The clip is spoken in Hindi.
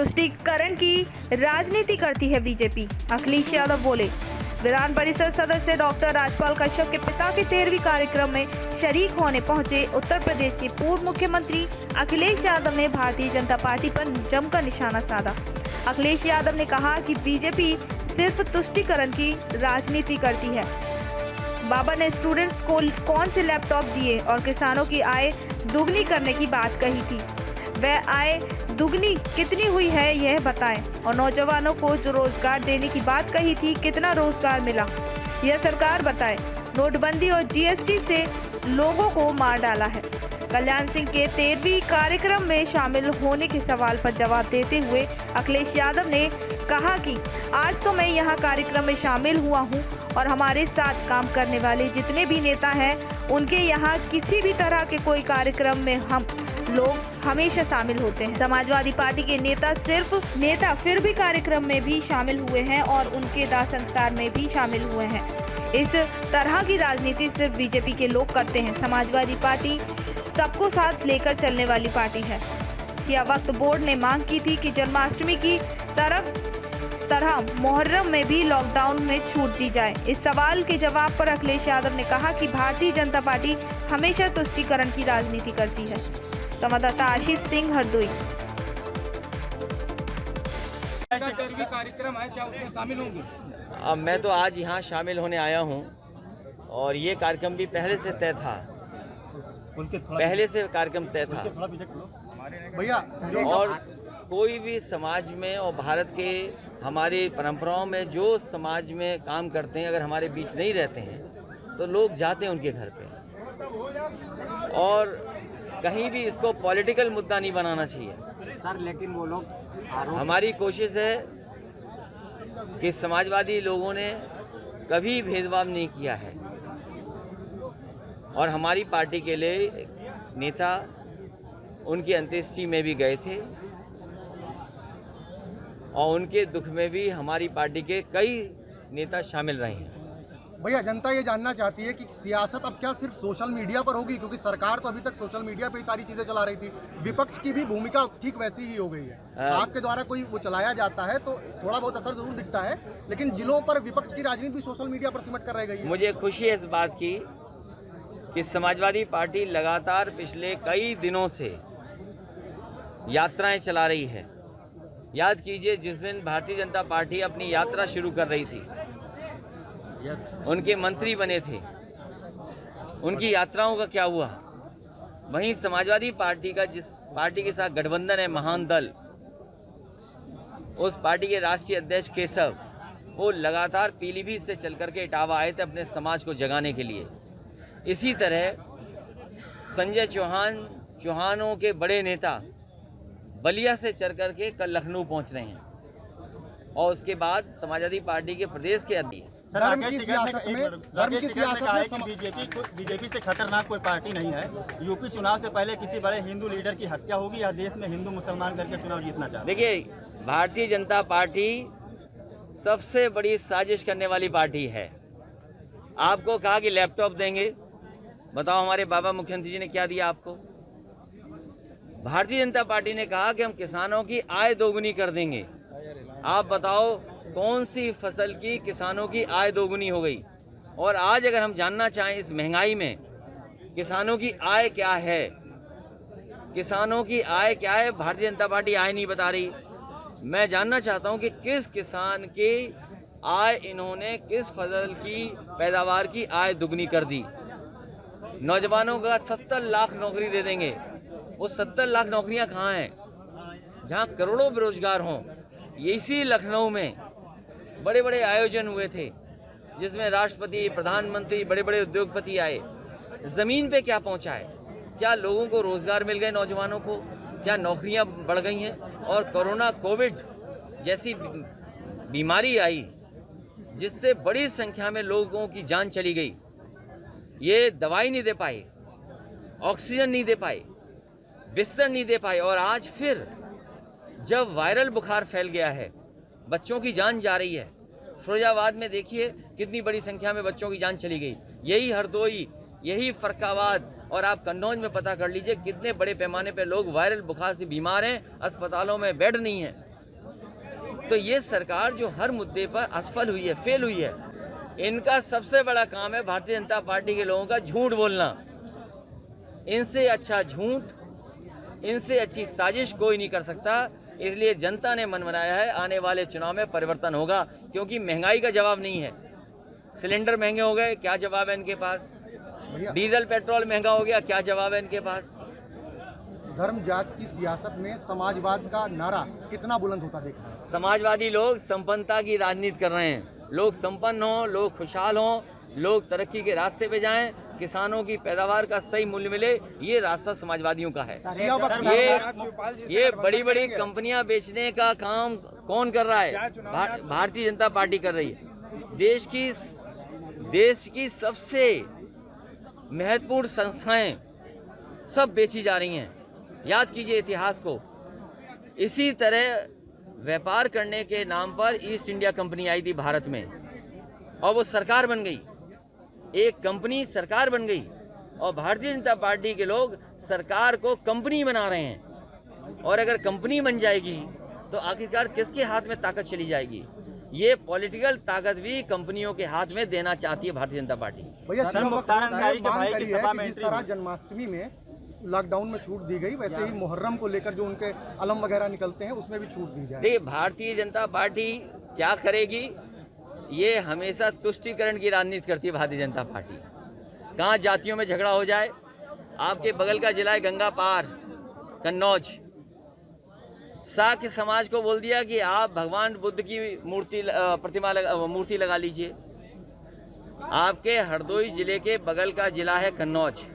तुष्टीकरण की राजनीति करती है बीजेपी, अखिलेश यादव बोले। विधान परिषद सदस्य डॉक्टर राजपाल कश्यप के पिता के 13वीं कार्यक्रम में शरीक होने पहुंचे उत्तर प्रदेश के पूर्व मुख्यमंत्री अखिलेश यादव ने भारतीय जनता पार्टी पर जमकर निशाना साधा। अखिलेश यादव ने कहा कि बीजेपी सिर्फ तुष्टीकरण की राजनीति करती है। बाबा ने स्टूडेंट्स को कौन से लैपटॉप दिए और किसानों की आय दुगनी करने की बात कही थी। वह आय दुगनी कितनी हुई है यह बताएं और नौजवानों को जो रोजगार देने की बात कही थी कितना रोजगार मिला यह सरकार बताए। नोटबंदी और जीएसटी से लोगों को मार डाला है। कल्याण सिंह के 13वीं कार्यक्रम में शामिल होने के सवाल पर जवाब देते हुए अखिलेश यादव ने कहा कि आज तो मैं यहाँ कार्यक्रम में शामिल हुआ हूँ और हमारे साथ काम करने वाले जितने भी नेता हैं उनके यहाँ किसी भी तरह के कोई कार्यक्रम में हम लोग हमेशा शामिल होते हैं। समाजवादी पार्टी के नेता फिर भी कार्यक्रम में भी शामिल हुए हैं और उनके दाह संस्कार में भी शामिल हुए हैं। इस तरह की राजनीति सिर्फ बीजेपी के लोग करते हैं। समाजवादी पार्टी सबको साथ लेकर चलने वाली पार्टी है। शिया वक्फ बोर्ड ने मांग की थी कि जन्माष्टमी की तरह मुहर्रम में भी लॉकडाउन में छूट दी जाए। इस सवाल के जवाब पर अखिलेश यादव ने कहा कि भारतीय जनता पार्टी हमेशा तुष्टीकरण की राजनीति करती है। संवाददाता आशीष सिंह, हरदोई। कार्यक्रम है, क्या उसमें शामिल होंगे? अब मैं तो आज यहाँ शामिल होने आया हूँ और ये कार्यक्रम भी पहले से तय था। कार्यक्रम तय था भैया। और कोई भी समाज में और भारत के हमारी परंपराओं में जो समाज में काम करते हैं अगर हमारे बीच नहीं रहते हैं तो लोग जाते हैं उनके घर पे। और कहीं भी इसको पॉलिटिकल मुद्दा नहीं बनाना चाहिए सर, लेकिन वो लोग हमारी कोशिश है कि समाजवादी लोगों ने कभी भेदभाव नहीं किया है और हमारी पार्टी के लिए नेता उनकी अंत्येष्टि में भी गए थे और उनके दुख में भी हमारी पार्टी के कई नेता शामिल रहे हैं। भैया, जनता ये जानना चाहती है कि सियासत अब क्या सिर्फ सोशल मीडिया पर होगी, क्योंकि सरकार तो अभी तक सोशल मीडिया पे ही सारी चीजें चला रही थी। विपक्ष की भी भूमिका ठीक वैसी ही हो गई है। आपके द्वारा कोई वो चलाया जाता है तो थोड़ा बहुत असर जरूर दिखता है, लेकिन जिलों पर विपक्ष की राजनीति भी सोशल मीडिया पर सिमट कर रह गई है। मुझे खुशी है इस बात की कि समाजवादी पार्टी लगातार पिछले कई दिनों से यात्राएं चला रही है। याद कीजिए, जिस दिन भारतीय जनता पार्टी अपनी यात्रा शुरू कर रही थी उनके मंत्री बने थे, उनकी यात्राओं का क्या हुआ? वहीं समाजवादी पार्टी का जिस पार्टी के साथ गठबंधन है महान दल, उस पार्टी के राष्ट्रीय अध्यक्ष केशव वो लगातार पीलीभीत से चल करके इटावा आए थे अपने समाज को जगाने के लिए। इसी तरह संजय चौहानों के बड़े नेता बलिया से चल करके कल लखनऊ पहुंच रहे हैं और उसके बाद समाजवादी पार्टी के प्रदेश के अध्यक्ष धर्म की सियासत में बीजेपी से खतरनाक कोई पार्टी नहीं है। यूपी चुनाव से पहले किसी बड़े हिंदू लीडर की हत्या होगी या देश में हिंदू मुसलमान करके चुनाव जीतना चाहते? देखिए, भारतीय जनता पार्टी सबसे बड़ी साजिश करने वाली पार्टी है। आपको कहा कि लैपटॉप देंगे, बताओ हमारे बाबा मुख्यमंत्री जी ने क्या दिया आपको? भारतीय जनता पार्टी ने कहा कि हम किसानों की आय दोगुनी कर देंगे। आप बताओ कौन सी फसल की किसानों की आय दोगुनी हो गई? और आज अगर हम जानना चाहें इस महंगाई में किसानों की आय क्या है, किसानों की आय क्या है, भारतीय जनता पार्टी आय नहीं बता रही। मैं जानना चाहता हूं कि किस किसान की आय इन्होंने किस फसल की पैदावार की आय दुगनी कर दी। नौजवानों का 70 लाख नौकरी दे देंगे। वो 70 लाख नौकरियां कहाँ हैं? जहां करोड़ों बेरोजगार हों। इसी लखनऊ में बड़े बड़े आयोजन हुए थे जिसमें राष्ट्रपति, प्रधानमंत्री, बड़े बड़े उद्योगपति आए। ज़मीन पे क्या पहुंचा है? क्या लोगों को रोजगार मिल गए? नौजवानों को क्या नौकरियां बढ़ गई हैं? और कोविड जैसी बीमारी आई जिससे बड़ी संख्या में लोगों की जान चली गई। ये दवाई नहीं दे पाए, ऑक्सीजन नहीं दे पाए, बिस्तर नहीं दे पाए और आज फिर जब वायरल बुखार फैल गया है, बच्चों की जान जा रही है। फिरोजाबाद में देखिए कितनी बड़ी संख्या में बच्चों की जान चली गई। यही हरदोई, यही फरक्काबाद और आप कन्नौज में पता कर लीजिए कितने बड़े पैमाने पर लोग वायरल बुखार से बीमार हैं, अस्पतालों में बेड नहीं है। तो ये सरकार जो हर मुद्दे पर असफल हुई है, फेल हुई है, इनका सबसे बड़ा काम है भारतीय जनता पार्टी के लोगों का झूठ बोलना। इनसे अच्छा झूठ, इनसे अच्छी साजिश कोई नहीं कर सकता। इसलिए जनता ने मन बनाया है आने वाले चुनाव में परिवर्तन होगा, क्योंकि महंगाई का जवाब नहीं है। सिलेंडर महंगे हो गए, क्या जवाब है इनके पास? डीजल पेट्रोल महंगा हो गया, क्या जवाब है इनके पास? धर्म जात की सियासत में समाजवाद का नारा कितना बुलंद होता देख रहे हैं? समाजवादी लोग संपन्नता की राजनीति कर रहे हैं। लोग संपन्न हों, लोग खुशहाल हों, लोग तरक्की के रास्ते पे जाएं, किसानों की पैदावार का सही मूल्य मिले, ये रास्ता समाजवादियों का है। ये बड़ी बड़ी कंपनियां बेचने का काम कौन कर रहा है? भारतीय जनता पार्टी कर रही है। देश की सबसे महत्वपूर्ण संस्थाएं सब बेची जा रही हैं। याद कीजिए इतिहास को। इसी तरह व्यापार करने के नाम पर ईस्ट इंडिया कंपनी आई थी भारत में, और वो सरकार बन गई। एक कंपनी सरकार बन गई, और भारतीय जनता पार्टी के लोग सरकार को कंपनी बना रहे हैं। और अगर कंपनी बन जाएगी तो आखिरकार किसके हाथ में ताकत चली जाएगी? ये पॉलिटिकल ताकत भी कंपनियों के हाथ में देना चाहती है भारतीय जनता पार्टी। भैया मांग करी है कि जिस तरह जन्माष्टमी में लॉकडाउन में छूट दी गई, वैसे ही मुहर्रम को लेकर जो उनके अलम वगैरह निकलते हैं उसमें भी छूट दी जाए। देखिए, भारतीय जनता पार्टी क्या करेगी? ये हमेशा तुष्टीकरण की राजनीति करती है भारतीय जनता पार्टी। कहाँ जातियों में झगड़ा हो जाए। आपके बगल का जिला है गंगा पार, कन्नौज। साक्य समाज को बोल दिया कि आप भगवान बुद्ध की मूर्ति लगा लीजिए। आपके हरदोई जिले के बगल का जिला है कन्नौज।